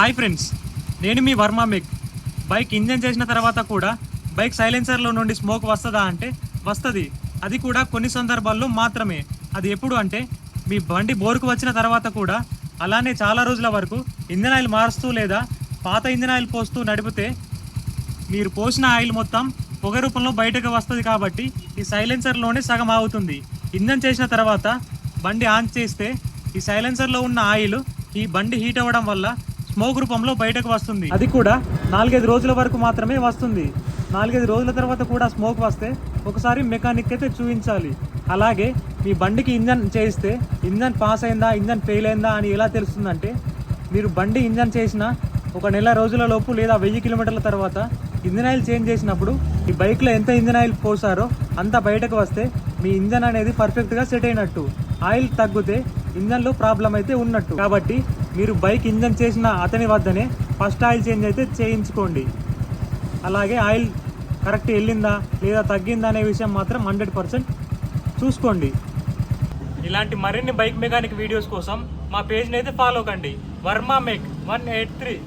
Hi friends, నేను మీ వర్మ మెక్. Bike engine చేసిన తర్వాత కూడా బైక్ సైలెన్సర్లో నుండి స్మోక్ వస్తుందా అంటే వస్తుంది. అది కూడా కొన్ని సందర్భాల్లో మాత్రమే. అది ఎప్పుడు అంటే మీ బండి బోరుకు వచ్చిన తర్వాత కూడా అలానే చాలా రోజుల వరకు ఇంజన్ ఆయిల్ మారుస్తూ లేదా పాత ఇంజన్ ఆయిల్ పోస్తూ నడిపితే మీరు పోసిన ఆయిల్ మొత్తం పొగ రూపంలో బయటకు వస్తుంది. కాబట్టి ఈ సైలెన్సర్లోనే సగం ఆగుతుంది. ఇంజన్ చేసిన తర్వాత బండి ఆన్ చేస్తే ఈ సైలెన్సర్లో ఉన్న ఆయిల్ ఈ బండి హీట్ అవ్వడం వల్ల స్మోక్ రూపంలో బయటకు వస్తుంది. అది కూడా 4-5 రోజుల వరకు మాత్రమే వస్తుంది. 4-5 రోజుల తర్వాత కూడా స్మోక్ వస్తే ఒకసారి మెకానిక్ అయితే చూపించాలి. అలాగే మీ బండికి ఇంజన్ చేయిస్తే ఇంజన్ పాస్ అయిందా, ఇంజన్ ఫెయిల్ అయిందా అని ఎలా తెలుస్తుందంటే, మీరు బండి ఇంజన్ చేసిన ఒక నెల రోజుల లోపు లేదా 1000 కిలోమీటర్ల తర్వాత ఇంజన్ ఆయిల్ చేంజ్ చేసినప్పుడు ఈ బైక్లో ఎంత ఇంజన్ ఆయిల్ పోసారో అంత బయటకు వస్తే మీ ఇంజన్ అనేది పర్ఫెక్ట్గా సెట్ అయినట్టు. ఆయిల్ తగ్గితే ఇంజన్లో ప్రాబ్లం అయితే ఉన్నట్టు. కాబట్టి మీరు బైక్ ఇంజన్ చేసిన అతని వద్దనే ఫస్ట్ ఆయిల్ చేంజ్ అయితే చేయించుకోండి. అలాగే ఆయిల్ కరెక్ట్ వెళ్ళిందా లేదా తగ్గిందా అనే విషయం మాత్రం 100% చూసుకోండి. ఇలాంటి మరిన్ని బైక్ మెకానిక్ వీడియోస్ కోసం మా పేజ్ని అయితే ఫాలో కండి. వర్మ మెక్ 183.